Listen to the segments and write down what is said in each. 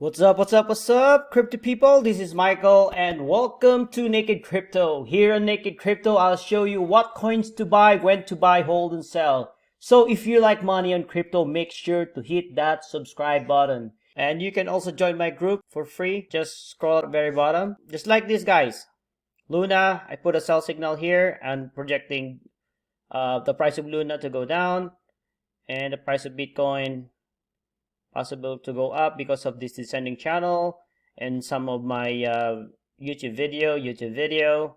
What's up, what's up, crypto people? This is Michael and welcome to Naked Crypto. Here on Naked Crypto, I'll show you what coins to buy, when to buy, hold, and sell. So if you like money on crypto, make sure to hit that subscribe button. And you can also join my group for free. Just scroll at the very bottom. Just like this, guys. Luna, I put a sell signal here and projecting the price of Luna to go down. And the price of Bitcoin possible to go up because of this descending channel and some of my YouTube video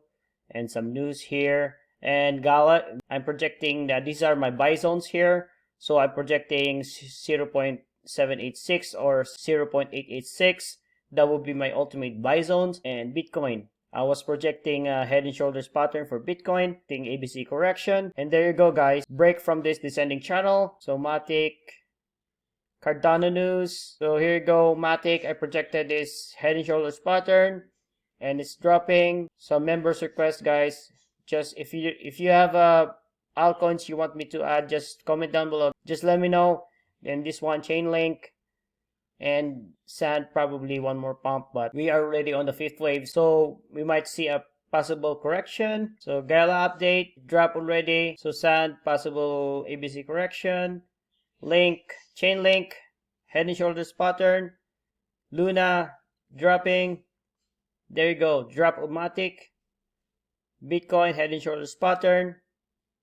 and some news here. And Gala, I'm projecting that these are my buy zones here. So I'm projecting 0.786 or 0.886. That would be my ultimate buy zones. And Bitcoin, I was projecting a head and shoulders pattern for Bitcoin, thing ABC correction. And there you go, guys. Break from this descending channel. So Matic, Cardano news. So here you go, Matic. I projected this head and shoulders pattern and it's dropping. Some members request, guys. Just if you have altcoins you want me to add, just comment down below. Just let me know. Then this one, Chainlink and Sand, probably one more pump, but we are already on the fifth wave, so we might see a possible correction. So Gala update, drop already. So Sand, possible ABC correction. Link, Chainlink, head and shoulders pattern. Luna, dropping. There you go, drop Matic. Bitcoin, head and shoulders pattern.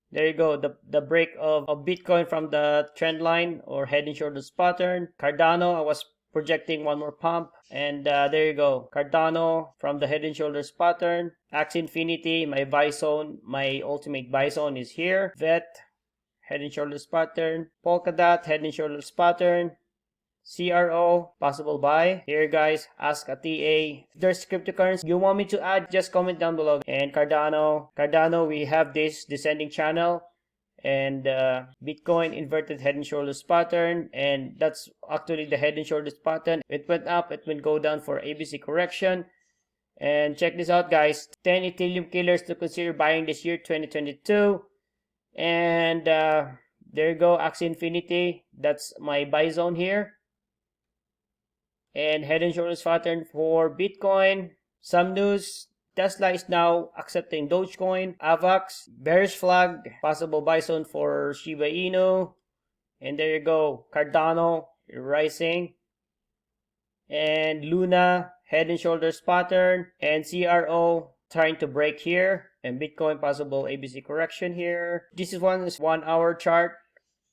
There you go, the break of Bitcoin from the trend line or head and shoulders pattern. Cardano, I was projecting one more pump. And there you go, Cardano from the head and shoulders pattern. Axie Infinity, my buy zone, my ultimate buy zone is here. VET, head and shoulders pattern. Polkadot, head and shoulders pattern. CRO, possible buy. Here, guys, ask a TA. If there's cryptocurrency you want me to add, just comment down below. And Cardano, we have this descending channel. And Bitcoin, inverted head and shoulders pattern. And that's actually the head and shoulders pattern. It went up, it will go down for ABC correction. And check this out, guys. 10 Ethereum killers to consider buying this year, 2022. And there you go, Axie Infinity. That's my buy zone here. And head and shoulders pattern for Bitcoin. Some news, Tesla is now accepting Dogecoin. Avax, bearish flag, possible buy zone for Shiba Inu. And there you go, Cardano rising. And Luna, head and shoulders pattern. And CRO trying to break here. And Bitcoin, possible ABC correction here. This is 1 hour chart.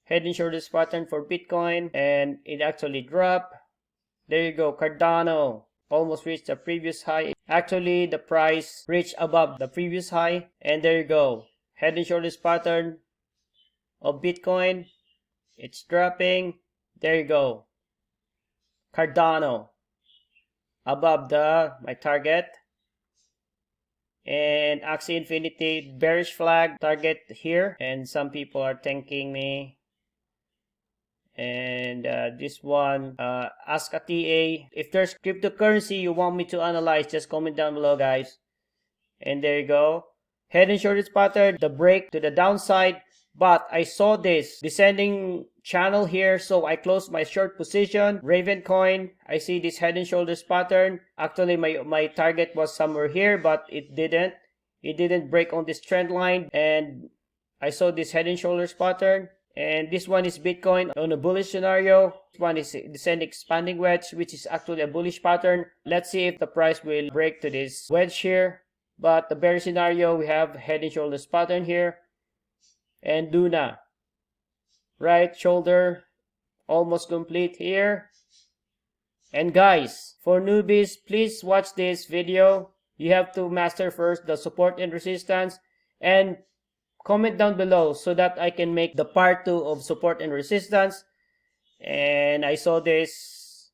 Head and shoulders pattern for Bitcoin. And it actually dropped. There you go, Cardano almost reached the previous high. Actually, the price reached above the previous high. And there you go, head and shoulders pattern of Bitcoin. It's dropping. There you go, Cardano above my target. And Axie Infinity, bearish flag, target here. And some people are thanking me. And this one, ask a TA. If there's cryptocurrency you want me to analyze, just comment down below, guys. And there you go, head and shoulders pattern, the break to the downside. But I saw this descending channel here, so I closed my short position. Raven coin, I see this head and shoulders pattern. Actually, my target was somewhere here, but it didn't break on this trend line. And I saw this head and shoulders pattern. And this one is Bitcoin on a bullish scenario. This one is descending expanding wedge, which is actually a bullish pattern. Let's see if the price will break to this wedge here. But the bearish scenario, we have head and shoulders pattern here. And Luna, right shoulder, almost complete here. And guys, for newbies, please watch this video. You have to master first the support and resistance. And comment down below so that I can make the part 2 of support and resistance. And I saw this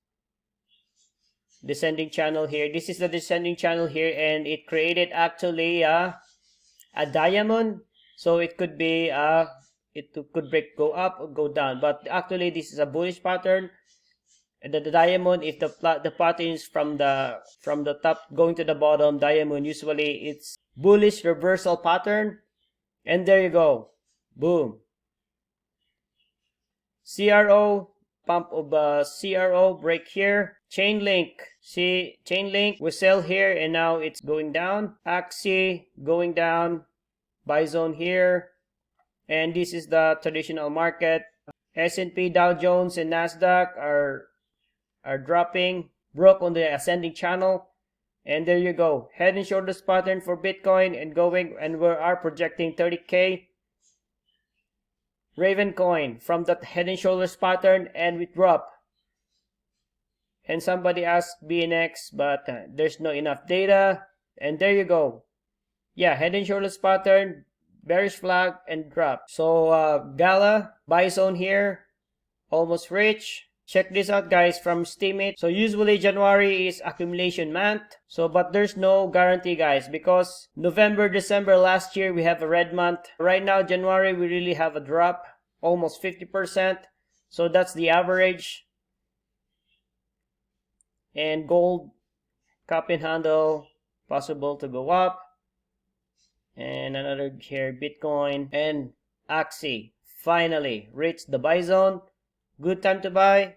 descending channel here. This is the descending channel here, and it created actually a diamond. So it could be it could break, go up or go down. But actually this is a bullish pattern. And the diamond, if the pattern is from the top going to the bottom, diamond usually it's bullish reversal pattern. And there you go, boom. CRO, pump of CRO, break here. Chainlink, see Chainlink, we sell here and now it's going down. Axie going down, buy zone here, and this is the traditional market. S&P, Dow Jones, and Nasdaq are dropping, broke on the ascending channel, and there you go. Head and shoulders pattern for Bitcoin and going, and we are projecting 30k. Raven coin from that head and shoulders pattern, and we drop. And somebody asked BNX, but there's no enough data, and there you go. Yeah, head and shoulders pattern, bearish flag, and drop. So Gala, buy zone here, almost reach. Check this out guys from Steemit. So usually January is accumulation month. So but there's no guarantee guys, because November, December last year we have a red month. Right now January we really have a drop, almost 50%. So that's the average. And gold, cup and handle, possible to go up. And another here, Bitcoin and Axie finally reached the buy zone. Good time to buy,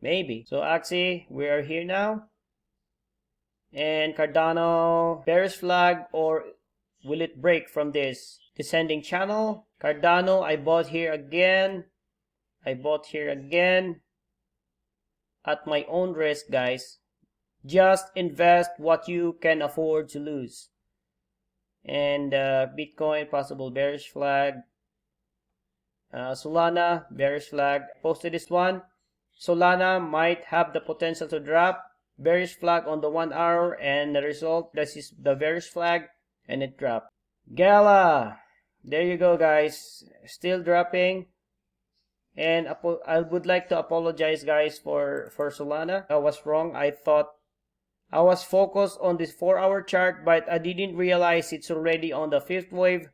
maybe. So Axie, we are here now. And Cardano, bearish flag, or will it break from this descending channel? Cardano, I bought here again. At my own risk guys. Just invest what you can afford to lose. And Bitcoin, possible bearish flag. Solana, bearish flag. Posted this one. Solana might have the potential to drop. Bearish flag on the 1 hour, and the result, this is the bearish flag, and it dropped. Gala, there you go guys, still dropping. And I would like to apologize guys for Solana. I was wrong. I thought I was focused on this 4-hour chart, but I didn't realize it's already on the 5th wave.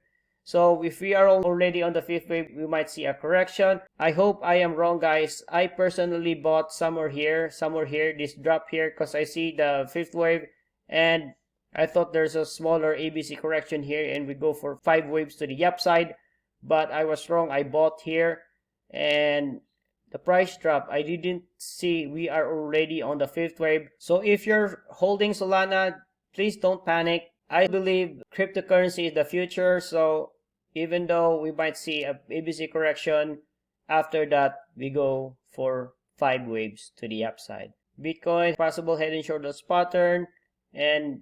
So if we are already on the 5th wave, we might see a correction. I hope I am wrong guys. I personally bought somewhere here, this drop here, because I see the 5th wave, and I thought there's a smaller ABC correction here and we go for 5 waves to the upside. But I was wrong. I bought here and the price drop. I didn't see we are already on the 5th wave. So if you're holding Solana, please don't panic. I believe cryptocurrency is the future. So even though we might see a ABC correction, after that we go for 5 waves to the upside. Bitcoin, possible head and shoulders pattern, and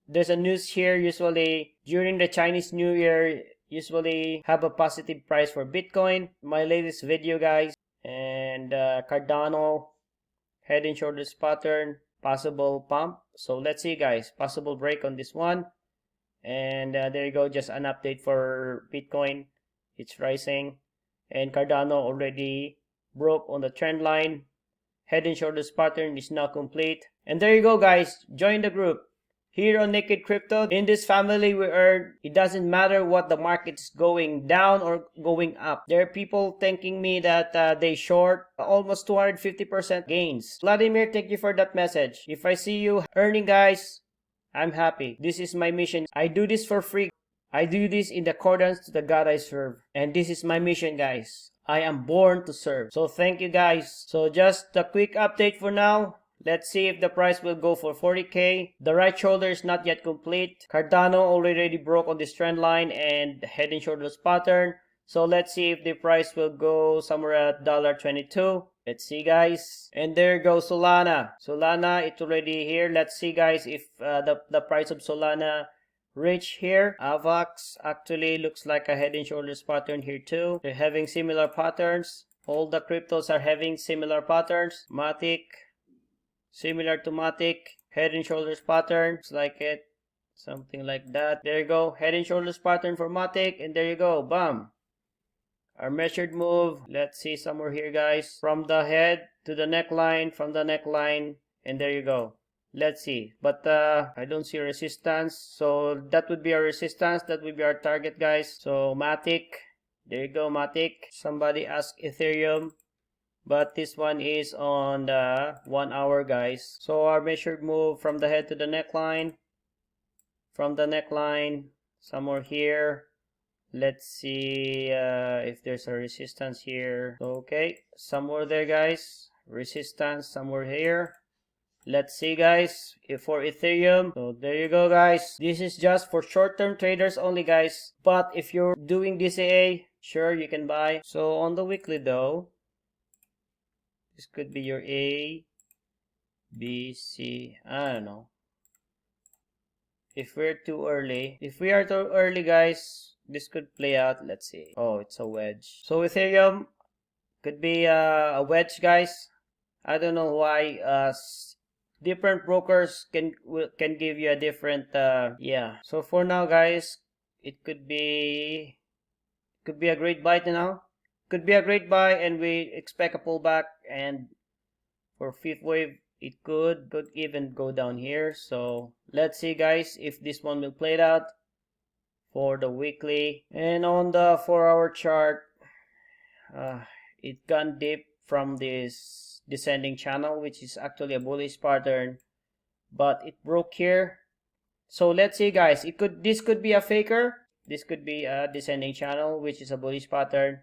there's a news here. Usually during the Chinese New Year, usually have a positive price for Bitcoin. My latest video guys. And Cardano, head and shoulders pattern, possible pump. So let's see guys, possible break on this one. And there you go, just an update for Bitcoin. It's rising. And Cardano already broke on the trend line. Head and shoulders pattern is now complete. And there you go guys, join the group. Here on Naked Crypto, in this family we earn, it doesn't matter what the market's going down or going up. There are people thanking me that they short almost 250% gains. Vladimir, thank you for that message. If I see you earning guys, I'm happy. This is my mission. I do this for free. I do this in accordance to the God I serve. And this is my mission guys. I am born to serve. So thank you guys. So just a quick update for now. Let's see if the price will go for 40k. The right shoulder is not yet complete. Cardano already broke on this trend line and head and shoulders pattern. So let's see if the price will go somewhere at $22. Let's see guys. And there goes Solana. Solana, it's already here. Let's see guys if the price of Solana reach here. Avax actually looks like a head and shoulders pattern here too. They're having similar patterns. All the cryptos are having similar patterns. Matic, similar to Matic, head and shoulders pattern, looks like it, something like that. There you go, head and shoulders pattern for Matic, and there you go, bam. Our measured move, let's see somewhere here guys, from the head to the neckline, from the neckline, and there you go. Let's see, but I don't see resistance, so that would be our resistance, that would be our target guys. So Matic, there you go Matic. Somebody asked Ethereum, but this one is on the 1 hour guys. So our measured move from the head to the neckline, from the neckline somewhere here, Let's see if there's a resistance here. Okay, somewhere there, guys. Resistance somewhere here. Let's see, guys, if for Ethereum. So there you go, guys. This is just for short-term traders only, guys. But if you're doing DCA, sure, you can buy. So on the weekly though, this could be your A, B, C, I don't know. If we are too early, guys, this could play out. Let's see. Oh, it's a wedge. So Ethereum could be a wedge, guys. I don't know why different brokers can give you a different yeah. So for now, guys, it could be a great buy now. Could be a great buy, and we expect a pullback. And for fifth wave, it could even go down here. So let's see, guys, if this one will play it out for the weekly. And on the 4-hour chart, it gone deep from this descending channel, which is actually a bullish pattern, but it broke here. So let's see, guys, this could be a faker. This could be a descending channel, which is a bullish pattern.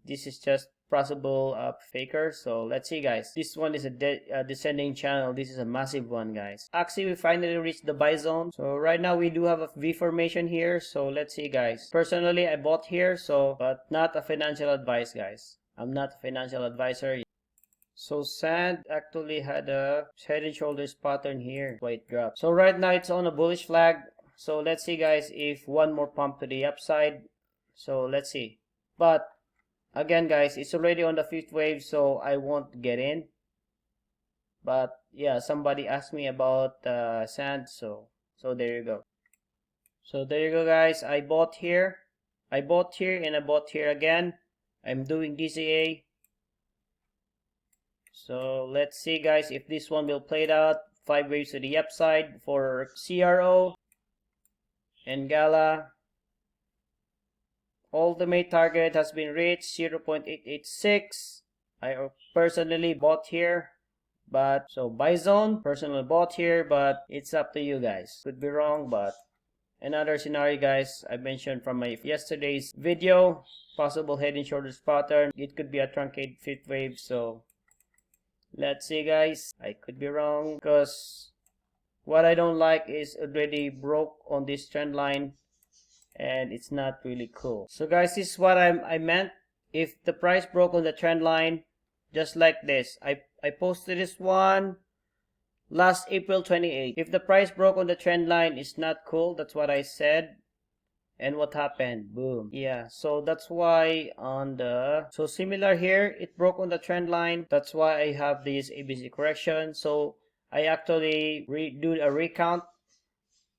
This is just possible faker. So let's see, guys. This one is a descending channel. This is a massive one, guys. Actually, we finally reached the buy zone. So right now we do have a V formation here. So let's see, guys. Personally, I bought here, but not a financial advice, guys. I'm not a financial advisor. So sand actually had a head and shoulders pattern here. Why it dropped. So right now it's on a bullish flag. So let's see, guys, if one more pump to the upside. So let's see. But again, guys, it's already on the fifth wave, so I won't get in. But yeah, somebody asked me about sand, so there you go. So there you go, guys. I bought here, and I bought here again. I'm doing DCA. So let's see, guys, if this one will play it out. 5 waves to the upside for CRO and Gala. Ultimate target has been reached, 0.886. I personally bought here, but so buy zone, personally bought here, but it's up to you guys. Could be wrong, but another scenario, guys, I mentioned from my yesterday's video, possible head and shoulders pattern. It could be a truncated fifth wave, so let's see, guys. I could be wrong because what I don't like is already broke on this trend line. And it's not really cool. So guys, this is what I meant. If the price broke on the trend line, just like this, I posted this one last April 28th. If the price broke on the trend line, it's not cool. That's what I said. And what happened? Boom. Yeah, so that's why so similar here, it broke on the trend line. That's why I have this ABC correction. So I actually do a recount.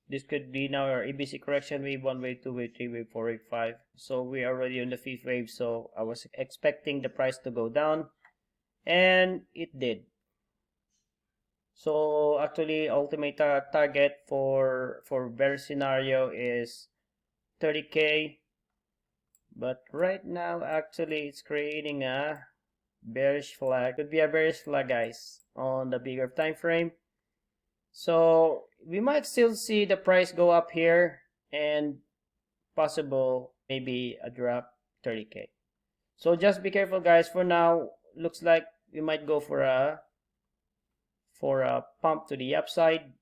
This could be now our ABC correction, wave 1, wave 2, wave 3, wave 4, wave 5. So we are already on the fifth wave, so I was expecting the price to go down, and it did. So actually, ultimate target for bear scenario is 30K, but right now actually it's creating a bearish flag. Could be a bearish flag, guys, on the bigger time frame. So we might still see the price go up here and possible maybe a drop 30K. So just be careful, guys. For now, looks like we might go for a pump to the upside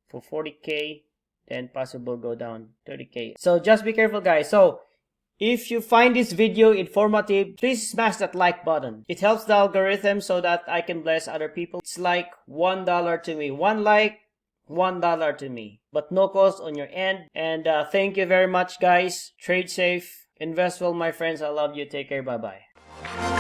for 40K, then possible go down 30K. So just be careful, guys. So if you find this video informative, please smash that like button. It helps the algorithm so that I can bless other people. It's like $1 to me. One like, $1 to me. But no cost on your end. And thank you very much, guys. Trade safe. Invest well, my friends. I love you. Take care. Bye-bye.